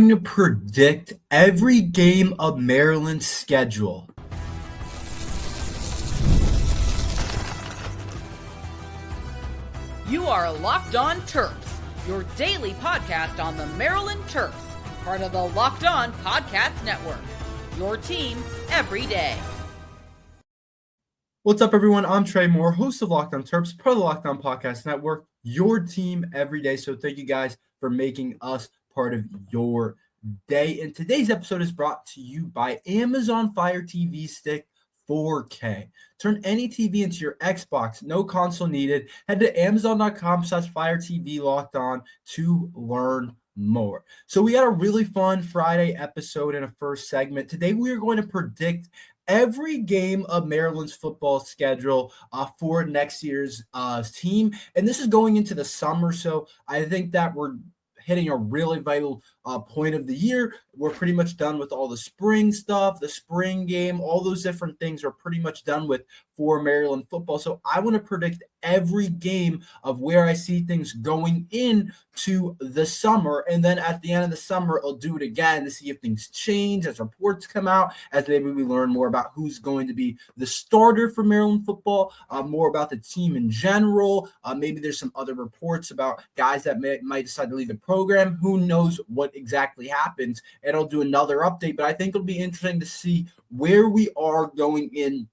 To predict every game of Maryland's schedule. You are Locked On Terps, your daily podcast on the Maryland Terps, part of the Locked On Podcast Network. Your team every day. What's up, everyone? I'm Tre Moore, host of Locked On Terps, part of the Locked On Podcast Network, your team every day. So thank you guys for making us part of your day. And today's episode is brought to you by Amazon Fire TV Stick 4K. Turn any TV into your Xbox, no console needed. Head to amazon.com/Fire TV Locked On to learn more. So we got a really fun Friday episode in a first segment. Today we are going to predict every game of Maryland's football schedule for next year's team. And this is going into the summer, so I think that we're hitting a really vital point of the year. We're pretty much done with all the spring stuff, the spring game, all those different things are pretty much done with for Maryland football. So I want to predict every game of where I see things going into the summer. And then at the end of the summer, I'll do it again to see if things change as reports come out, as maybe we learn more about who's going to be the starter for Maryland football, more about the team in general. Maybe there's some other reports about guys that might decide to leave the program. Who knows what exactly happens? And I'll do another update, but I think it'll be interesting to see where we are going in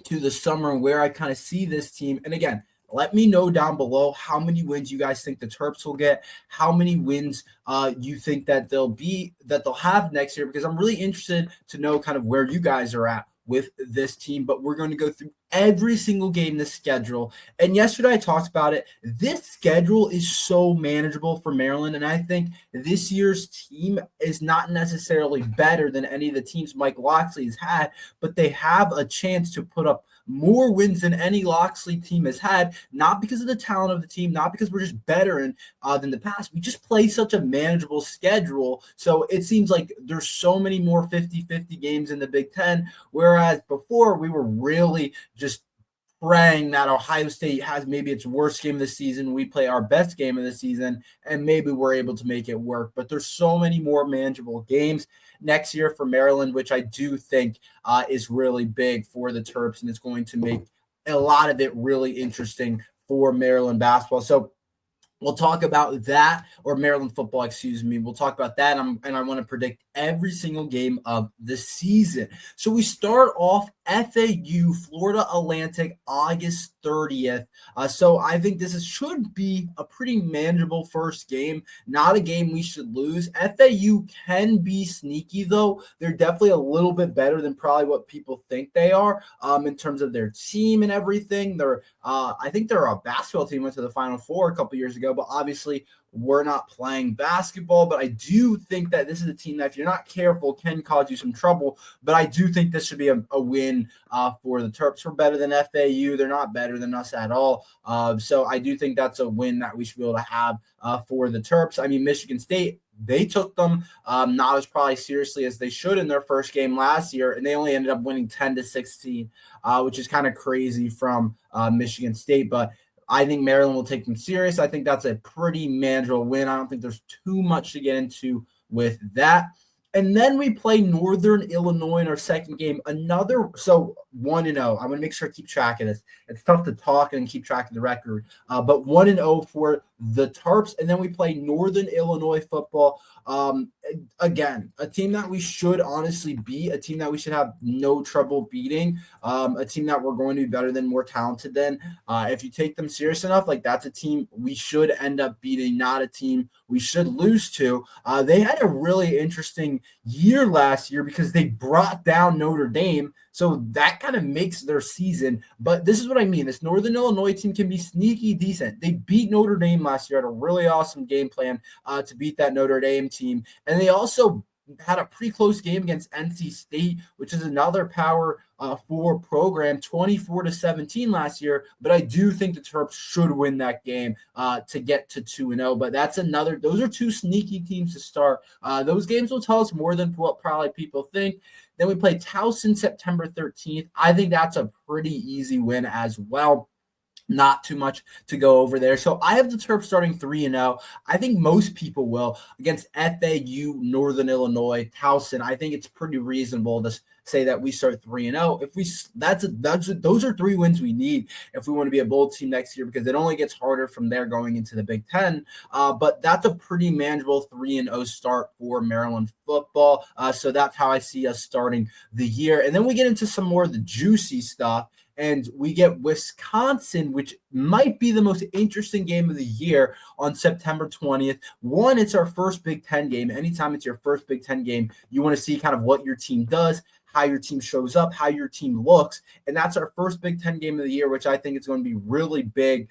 to the summer and where I kind of see this team. And again, let me know down below how many wins you guys think the Terps will get, how many wins you think that they'll have next year, because I'm really interested to know kind of where you guys are at with this team. But we're going to go through every single game in the schedule. And yesterday I talked about it. This schedule is so manageable for Maryland, and I think this year's team is not necessarily better than any of the teams Mike Locksley has had, but they have a chance to put up more wins than any Locksley team has had, not because of the talent of the team, not because we're just better than the past. We just play such a manageable schedule. So it seems like there's so many more 50-50 games in the Big Ten, whereas before we were really just praying that Ohio State has maybe its worst game of the season. We play our best game of the season, and maybe we're able to make it work. But there's so many more manageable games next year for Maryland, which I do think is really big for the Terps, and it's going to make a lot of it really interesting for Maryland basketball. So we'll talk about that, or Maryland football, excuse me. We'll talk about that, and I want to predict every single game of the season. So we start off FAU, Florida Atlantic, August 30th. So I think this should be a pretty manageable first game, not a game we should lose. FAU can be sneaky, though. They're definitely a little bit better than probably what people think they are in terms of their team and everything. I think they're a basketball team, went to the Final Four a couple years ago, but obviously we're not playing basketball. But I do think that this is a team that, if you're not careful, can cause you some trouble. But I do think this should be a win for the Terps. We're better than FAU. They're not better than us at all. So I do think that's a win that we should be able to have for the Terps. I mean, Michigan State, they took them not as probably seriously as they should in their first game last year, and they only ended up winning 10-16, which is kind of crazy from Michigan State. But I think Maryland will take them serious. I think that's a pretty manageable win. I don't think there's too much to get into with that. And then we play Northern Illinois in our second game. 1-0. I'm going to make sure I keep track of this. It's tough to talk and keep track of the record. But 1-0 for the Terps. And then we play Northern Illinois football. Again, a team that we should honestly beat, a team that we should have no trouble beating, a team that we're going to be better than, more talented than. If you take them serious enough, like, that's a team we should end up beating, not a team we should lose to. They had a really interesting year last year because they brought down Notre Dame. So that kind of makes their season. But this is what I mean. This Northern Illinois team can be sneaky decent. They beat Notre Dame last year, had a really awesome game plan to beat that Notre Dame team. And they also had a pretty close game against NC State, which is another Power 4 program, 24-17 last year. But I do think the Terps should win that game to get to 2-0. But those are two sneaky teams to start. Those games will tell us more than what probably people think. Then we play Towson September 13th. I think that's a pretty easy win as well. Not too much to go over there. So I have the Terps starting 3-0. I think most people will against FAU, Northern Illinois, Towson. I think it's pretty reasonable to say that we start 3-0. If we those are 3 wins we need if we want to be a bowl team next year, because it only gets harder from there going into the Big Ten. But that's a pretty manageable 3-0 start for Maryland football. So that's how I see us starting the year. And then we get into some more of the juicy stuff. And we get Wisconsin, which might be the most interesting game of the year on September 20th. One, it's our first Big Ten game. Anytime it's your first Big Ten game, you want to see kind of what your team does, how your team shows up, how your team looks. And that's our first Big Ten game of the year, which I think is going to be really big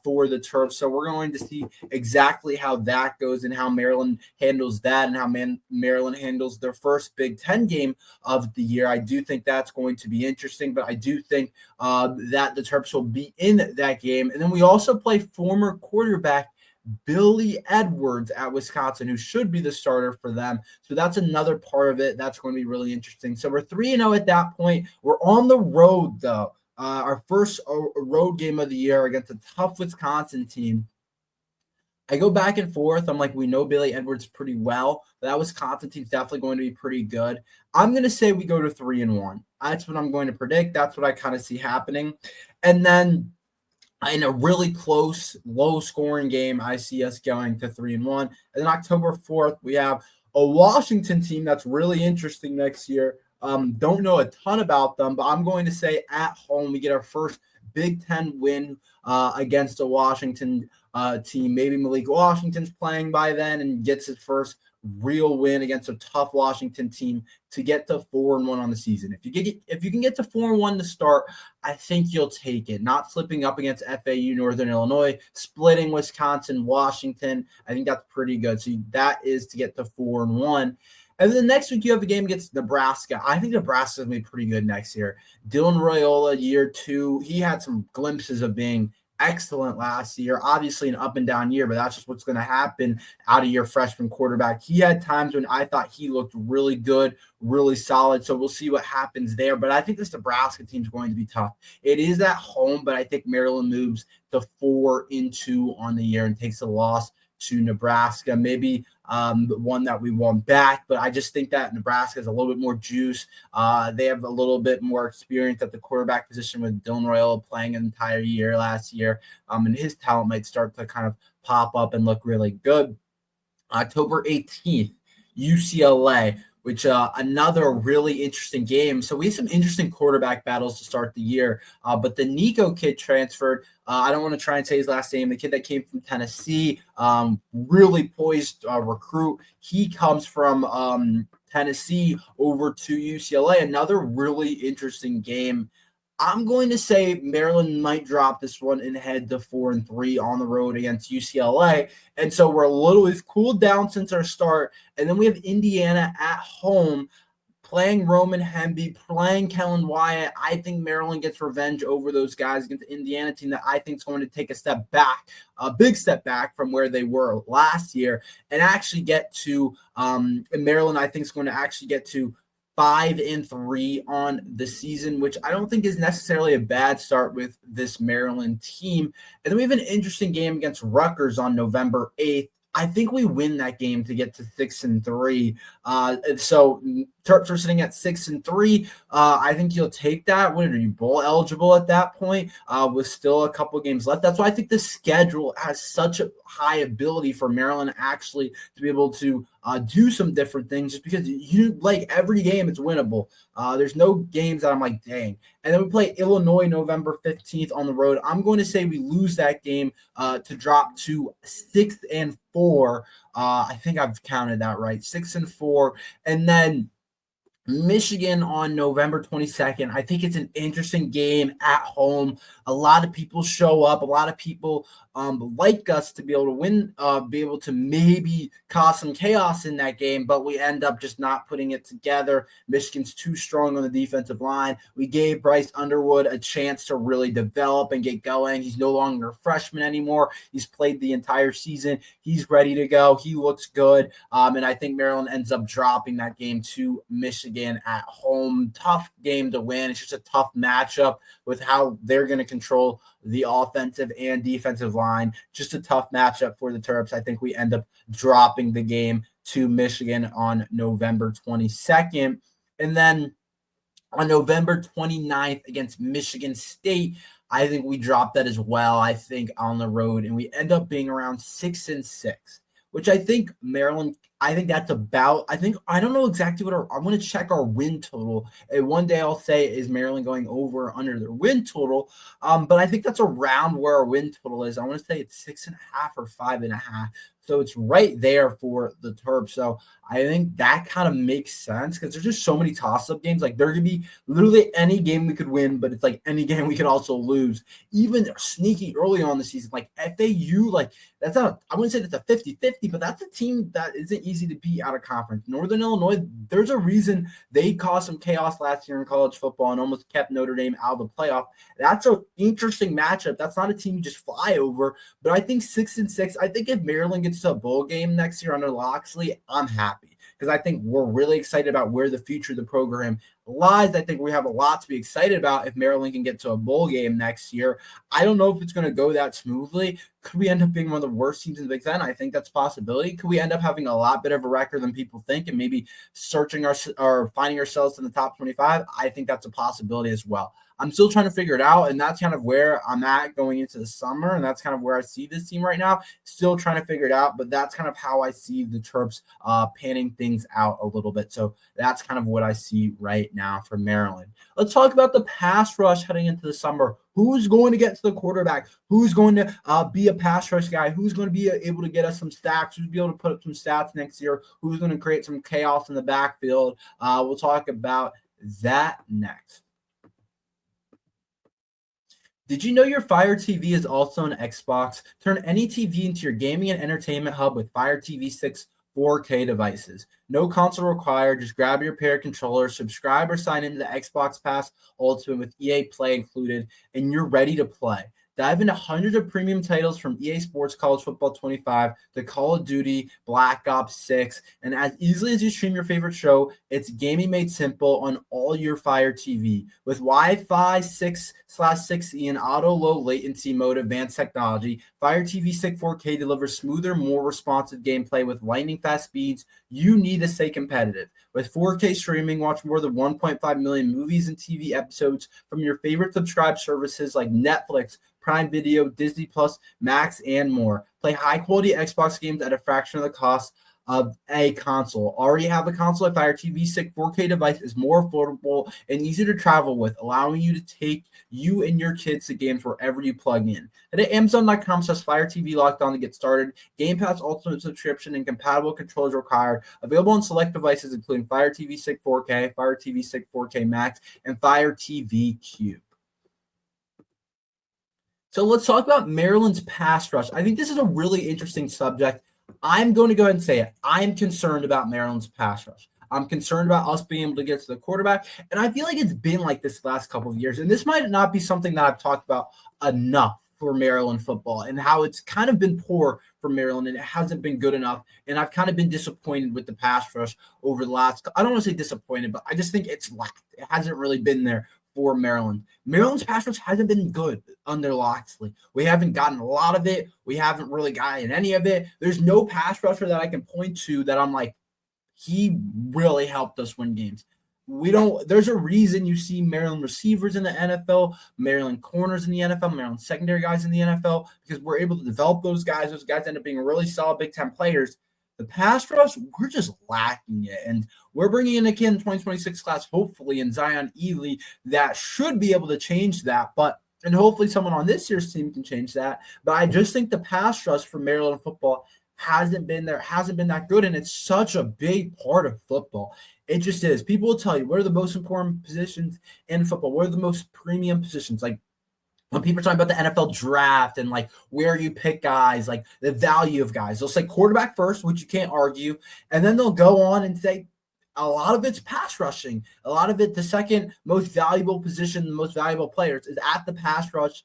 for the Terps. So we're going to see exactly how that goes and how Maryland handles that and how Maryland handles their first Big Ten game of the year. I do think that's going to be interesting, but I do think that the Terps will be in that game. And then we also play former quarterback Billy Edwards at Wisconsin, who should be the starter for them. So that's another part of it. That's going to be really interesting. So we're 3-0 at that point. We're on the road, though. Our first road game of the year against a tough Wisconsin team. I go back and forth. I'm like, we know Billy Edwards pretty well. But that Wisconsin team's definitely going to be pretty good. I'm going to say we go to 3-1. That's what I'm going to predict. That's what I kind of see happening. And then in a really close, low-scoring game, I see us going to 3-1. And then October 4th, we have a Washington team that's really interesting next year. Don't know a ton about them, but I'm going to say at home we get our first Big Ten win against a Washington team. Maybe Malik Washington's playing by then and gets his first real win against a tough Washington team to get to 4-1 on the season. If you can get to 4-1 to start, I think you'll take it. Not slipping up against FAU, Northern Illinois, splitting Wisconsin, Washington. I think that's pretty good. So that is to get to 4-1. And then next week, you have a game against Nebraska. I think Nebraska is going to be pretty good next year. Dylan Raiola, year 2, he had some glimpses of being excellent last year. Obviously an up and down year, but that's just what's going to happen out of your freshman quarterback. He had times when I thought he looked really good, really solid. So we'll see what happens there. But I think this Nebraska team is going to be tough. It is at home, but I think Maryland moves to 4-2 on the year and takes a loss to Nebraska. Maybe one that we want back, but I just think that Nebraska has a little bit more juice. They have a little bit more experience at the quarterback position with Dylan Raiola playing an entire year last year, and his talent might start to kind of pop up and look really good. October 18th, UCLA, which another really interesting game. So we have some interesting quarterback battles to start the year. But the Nico kid transferred. I don't want to try and say his last name. The kid that came from Tennessee, really poised recruit. He comes from Tennessee over to UCLA. Another really interesting game. I'm going to say Maryland might drop this one and head to 4-3 on the road against UCLA. And so we've cooled down since our start. And then we have Indiana at home playing Roman Hemby, playing Kellen Wyatt. I think Maryland gets revenge over those guys against the Indiana team that I think is going to take a step back, a big step back from where they were last year, and actually get to Maryland, I think, is going to actually get to 5-3 on the season, which I don't think is necessarily a bad start with this Maryland team. And then we have an interesting game against Rutgers on November 8th. I think we win that game to get to 6-3. So Terps are sitting at 6-3. I think you'll take that. What are you, bowl eligible at that point? With still a couple games left. That's why I think the schedule has such a high ability for Maryland actually to be able to do some different things, just because you like every game it's winnable. There's no games that I'm like, dang. And then we play Illinois November 15th on the road. I'm going to say we lose that game to drop to 6-4. I think I've counted that right. 6-4. And then Michigan on November 22nd. I think it's an interesting game at home. A lot of people show up. A lot of people like us to be able to win, be able to maybe cause some chaos in that game, but we end up just not putting it together. Michigan's too strong on the defensive line. We gave Bryce Underwood a chance to really develop and get going. He's no longer a freshman anymore. He's played the entire season. He's ready to go. He looks good. And I think Maryland ends up dropping that game to Michigan Michigan at home. Tough game to win. It's just a tough matchup with how they're going to control the offensive and defensive line. Just a tough matchup for the Terps. I think we end up dropping the game to Michigan on November 22nd. And then on November 29th against Michigan State, I think we dropped that as well, I think, on the road. And we end up being around 6-6, which I think Maryland, I think that's about, I don't know exactly what I'm going to check our win total. And one day I'll say, is Maryland going over or under their win total? But I think that's around where our win total is. I want to say it's 6.5 or 5.5. So it's right there for the Terps. So I think that kind of makes sense because there's just so many toss-up games. Like there could be literally any game we could win, but it's like any game we could also lose. Even sneaky early on the season, like FAU, like that's not, I wouldn't say that's a 50-50, but that's a team that isn't easy to beat out of conference. Northern Illinois, there's a reason they caused some chaos last year in college football and almost kept Notre Dame out of the playoff. That's an interesting matchup. That's not a team you just fly over, but I think 6-6, I think if Maryland gets to a bowl game next year under Loxley, I'm happy because I think we're really excited about where the future of the program lies. I think we have a lot to be excited about if Maryland can get to a bowl game next year. I don't know if it's going to go that smoothly. Could we end up being one of the worst teams in the Big Ten? I think that's a possibility. Could we end up having a lot better of a record than people think and maybe searching or finding ourselves in the top 25? I think that's a possibility as well. I'm still trying to figure it out, and that's kind of where I'm at going into the summer, and that's kind of where I see this team right now. Still trying to figure it out, but that's kind of how I see the Terps panning things out a little bit. So that's kind of what I see right now for Maryland. Let's talk about the pass rush heading into the summer. Who's going to get to the quarterback? Who's going to be a pass rush guy? Who's going to be able to get us some stacks? Who's going to be able to put up some stats next year? Who's going to create some chaos in the backfield? We'll talk about that next. Did you know your Fire TV is also an Xbox? Turn any TV into your gaming and entertainment hub with Fire TV 6 4K devices. No console required. Just grab your pair of controllers, subscribe or sign into the Xbox Pass Ultimate with EA Play included, and you're ready to play. Dive into hundreds of premium titles from EA Sports College Football 25 to Call of Duty, Black Ops 6, and as easily as you stream your favorite show, it's gaming made simple on all your Fire TV. With Wi-Fi 6/6E and auto low latency mode advanced technology, Fire TV 6 4K delivers smoother, more responsive gameplay with lightning fast speeds you need to stay competitive. With 4K streaming, watch more than 1.5 million movies and TV episodes from your favorite subscribed services like Netflix, Prime Video, Disney Plus, Max, and more. Play high-quality Xbox games at a fraction of the cost of a console. Already have a console? A Fire TV 6 4K device is more affordable and easier to travel with, allowing you to take you and your kids to games wherever you plug in. Head to Amazon.com/Fire TV Locked On to get started. Game Pass Ultimate subscription and compatible controllers required. Available on select devices including Fire TV 6 4K, Fire TV 6 4K Max, and Fire TV Cube. So let's talk about Maryland's pass rush. I think this is a really interesting subject. I'm going to go ahead and say it. I'm concerned about Maryland's pass rush. I'm concerned about us being able to get to the quarterback. And I feel like it's been like this the last couple of years. And this might not be something that I've talked about enough for Maryland football and how it's kind of been poor for Maryland and it hasn't been good enough. And I've kind of been disappointed with the pass rush over the last, I don't want to say disappointed, but I just think it's lacked. It hasn't really been there for Maryland. Maryland's pass rush hasn't been good under Loxley. We haven't gotten a lot of it. We haven't really gotten any of it. There's no pass rusher that I can point to that I'm like, he really helped us win games. There's a reason you see Maryland receivers in the NFL, Maryland corners in the NFL, Maryland secondary guys in the NFL, because we're able to develop those guys. Those guys end up being really solid Big Ten players. The pass rush, we're just lacking it. And we're bringing in a kid in the 2026 class, hopefully, in Zion Ely, that should be able to change that. And hopefully someone on this year's team can change that. But I just think the pass rush for Maryland football hasn't been there, hasn't been that good. And it's such a big part of football. It just is. People will tell you, what are the most important positions in football? What are the most premium positions? Like, when people are talking about the NFL draft and like where you pick guys, like the value of guys, they'll say quarterback first, which you can't argue. And then they'll go on and say a lot of it's pass rushing. A lot of it, the second most valuable position, the most valuable players is at the pass rush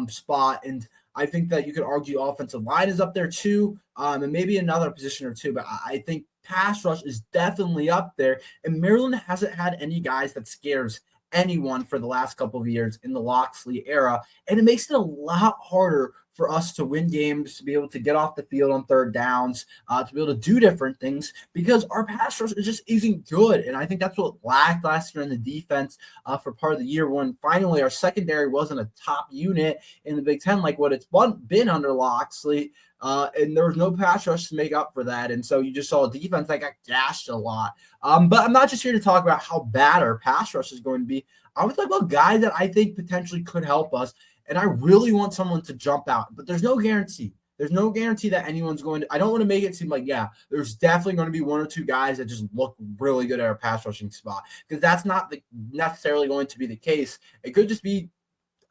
spot. And I think that you could argue offensive line is up there too, and maybe another position or two. But I think pass rush is definitely up there. And Maryland hasn't had any guys that scares anyone for the last couple of years in the Locksley era. And it makes it a lot harder for us to win games, to be able to get off the field on third downs, to be able to do different things because our pass rush just isn't good. And I think that's what lacked last year in the defense for part of the year when finally our secondary wasn't a top unit in the Big Ten like what it's been under Locksley. And there was no pass rush to make up for that. And so you just saw a defense that got gashed a lot. But I'm not just here to talk about how bad our pass rush is going to be. I want to talk about guys that I think potentially could help us. And I really want someone to jump out, but there's no guarantee. There's no guarantee that anyone's going to – I don't want to make it seem like, yeah, there's definitely going to be one or two guys that just look really good at our pass rushing spot because that's not necessarily going to be the case. It could just be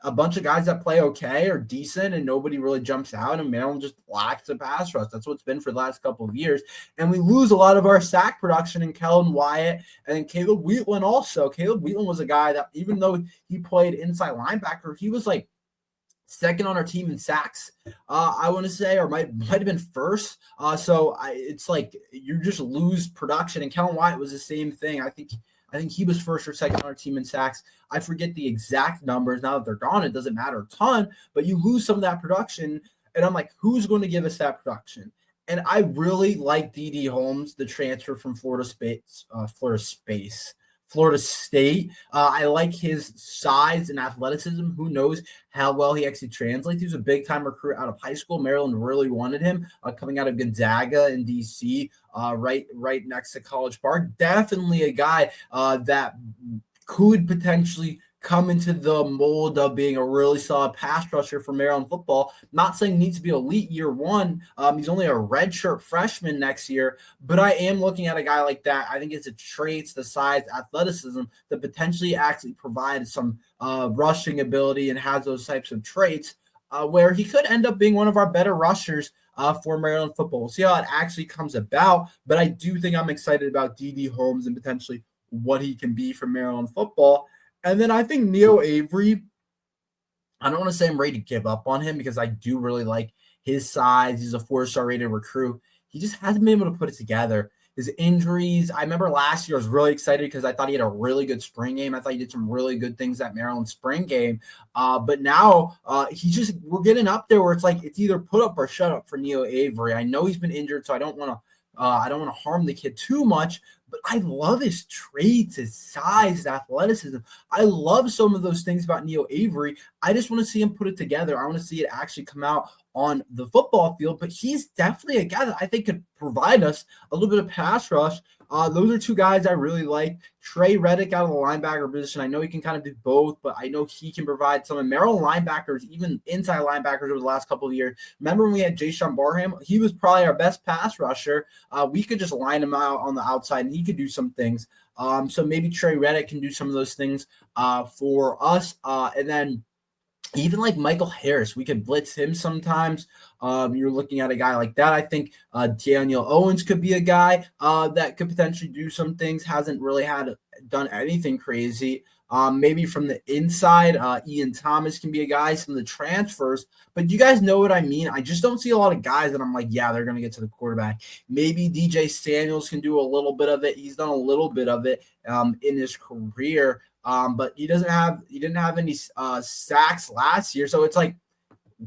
a bunch of guys that play okay or decent and nobody really jumps out, and Maryland just lacks a pass rush. That's what's been for the last couple of years. And we lose a lot of our sack production in Kellen Wyatt and then Caleb Wheatland also. Caleb Wheatland was a guy that even though he played inside linebacker, he was like second on our team in sacks, I want to say, or might have been first. It's like you just lose production. And Kellen Wyatt was the same thing. I think he was first or second on our team in sacks. I forget the exact numbers. Now that they're gone, it doesn't matter a ton, but you lose some of that production. And I'm like, who's going to give us that production? And I really like D.D. Holmes, the transfer from Florida State. I like his size and athleticism. Who knows how well he actually translates. He was a big-time recruit out of high school. Maryland really wanted him coming out of Gonzaga in D.C., right next to College Park. Definitely a guy that could potentially come into the mold of being a really solid pass rusher for Maryland football. Not saying he needs to be elite year one. He's only a redshirt freshman next year, but I am looking at a guy like that. I think it's the traits, the size, athleticism that potentially actually provides some rushing ability and has those types of traits where he could end up being one of our better rushers for Maryland football. We'll see how it actually comes about, but I do think I'm excited about D.D. Holmes and potentially what he can be for Maryland football. And then I think Neo Avery, I don't want to say I'm ready to give up on him because I do really like his size. He's a 4-star rated recruit. He just hasn't been able to put it together. His injuries, I remember last year I was really excited because I thought he had a really good spring game. I thought he did some really good things at Maryland spring game. But now we're getting up there where it's like it's either put up or shut up for Neo Avery. I know he's been injured, so I don't want to harm the kid too much, but I love his traits, his size, his athleticism. I love some of those things about Neo Avery. I just want to see him put it together. I want to see it actually come out on the football field, but he's definitely a guy that I think could provide us a little bit of pass rush. Those are two guys I really like. Trey Reddick out of the linebacker position. I know he can kind of do both, but I know he can provide some. And Maryland linebackers, even inside linebackers over the last couple of years. Remember when we had Jayshawn Barham? He was probably our best pass rusher. We could just line him out on the outside, and he could do some things. So maybe Trey Reddick can do some of those things for us. And then even like Michael Harris, we could blitz him sometimes. You're looking at a guy like that. I think Daniel Owens could be a guy that could potentially do some things. Hasn't really done anything crazy. Maybe from the inside, Ian Thomas can be a guy, some of the transfers. But you guys know what I mean. I just don't see a lot of guys that I'm like, yeah, they're going to get to the quarterback. Maybe DJ Samuels can do a little bit of it. He's done a little bit of it in his career. But he didn't have any sacks last year. So it's like,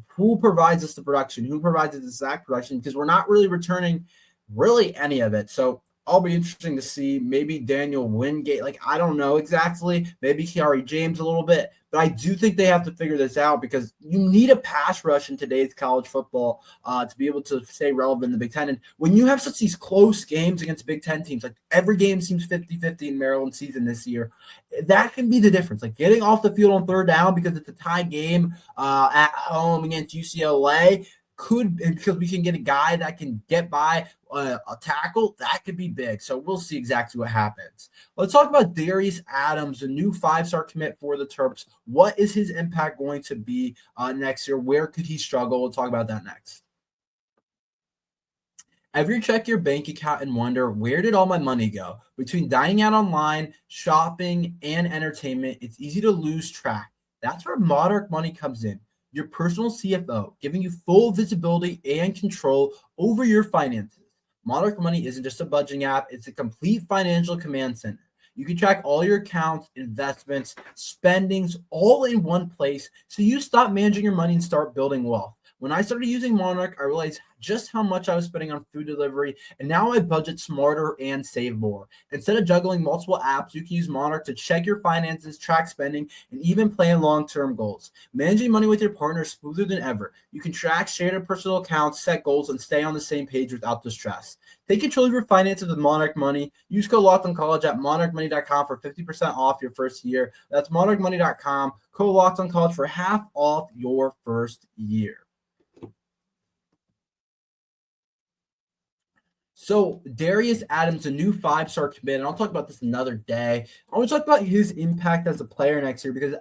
who provides us the production? Who provides us the sack production? Because we're not really returning really any of it. So I'll be interesting to see maybe Daniel Wingate. Like, I don't know exactly. Maybe Kiari James a little bit. But I do think they have to figure this out because you need a pass rush in today's college football to be able to stay relevant in the Big Ten. And when you have such these close games against Big Ten teams, like every game seems 50-50 in Maryland season this year, that can be the difference. Like getting off the field on third down because it's a tie game at home against UCLA because we can get a guy that can get by a tackle, that could be big. So we'll see exactly what happens. Let's talk about Darius Adams, a new 5-star commit for the Terps. What is his impact going to be next year? Where could he struggle? We'll talk about that next. Ever check your bank account and wonder, where did all my money go? Between dining out online, shopping, and entertainment, it's easy to lose track. That's where Monarch Money comes in. Your personal CFO, giving you full visibility and control over your finances. Monarch Money isn't just a budgeting app, it's a complete financial command center. You can track all your accounts, investments, spendings all in one place so you stop managing your money and start building wealth. When I started using Monarch, I realized just how much I was spending on food delivery, and now I budget smarter and save more. Instead of juggling multiple apps, you can use Monarch to check your finances, track spending, and even plan long-term goals. Managing money with your partner is smoother than ever. You can track, share personal accounts, set goals, and stay on the same page without the stress. Take control of your finances with Monarch Money. Use code LOCKEDONCollege at monarchmoney.com for 50% off your first year. That's monarchmoney.com. Code LOCKEDONCollege for half off your first year. So Darius Adams, a new 5-star commit, and I'll talk about this another day. I want to talk about his impact as a player next year because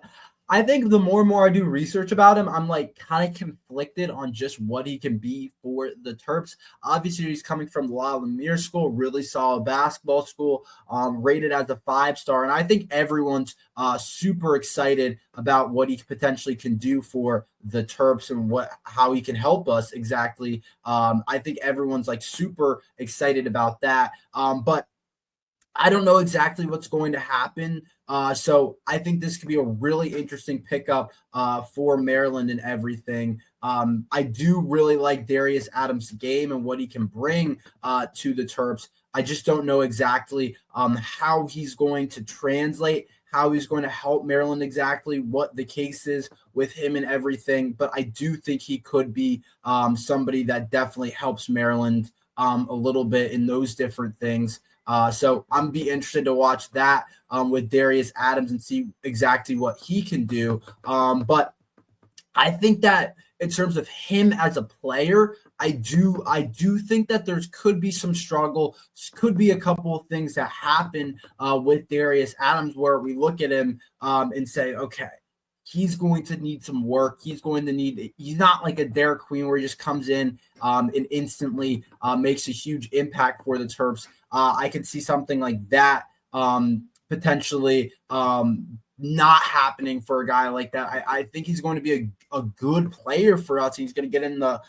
I think the more and more I do research about him, I'm like kind of conflicted on just what he can be for the Terps. Obviously, he's coming from the La Lumiere school, really solid basketball school, rated as a 5-star. And I think everyone's super excited about what he potentially can do for the Terps and how he can help us exactly. I think everyone's like super excited about that. But I don't know exactly what's going to happen. So I think this could be a really interesting pickup for Maryland and everything. I do really like Darius Adams' game and what he can bring to the Terps. I just don't know exactly how he's going to translate, how he's going to help Maryland exactly, what the case is with him and everything. But I do think he could be somebody that definitely helps Maryland a little bit in those different things. So I'm be interested to watch that with Darius Adams and see exactly what he can do. But I think that in terms of him as a player, I do think that there could be some struggle, could be a couple of things that happen with Darius Adams where we look at him and say, okay, he's going to need some work. He's not like a Derek Queen where he just comes in and instantly makes a huge impact for the Terps. I could see something like that potentially not happening for a guy like that. I think he's going to be a good player for us. He's going to get in the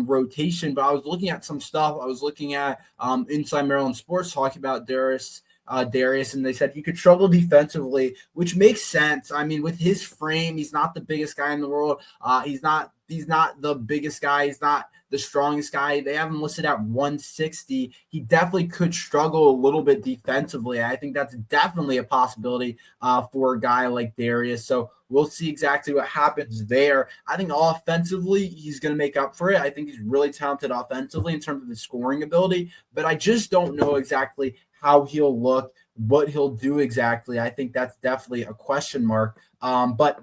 rotation. But I was looking at some stuff. I was looking at Inside Maryland Sports talking about Darius, and they said he could struggle defensively, which makes sense. I mean, with his frame, he's not the biggest guy in the world. He's not the biggest guy. He's not the strongest guy. They have him listed at 160. He definitely could struggle a little bit defensively. I think that's definitely a possibility for a guy like Darius. So we'll see exactly what happens there. I think offensively, he's going to make up for it. I think he's really talented offensively in terms of his scoring ability, but I just don't know exactly how he'll look, what he'll do exactly. I think that's definitely a question mark. But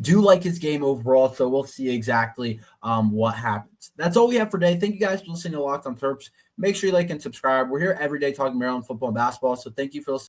do like his game overall, so we'll see exactly what happens. That's all we have for today. Thank you guys for listening to Locked on Terps. Make sure you like and subscribe. We're here every day talking Maryland football and basketball, so thank you for listening.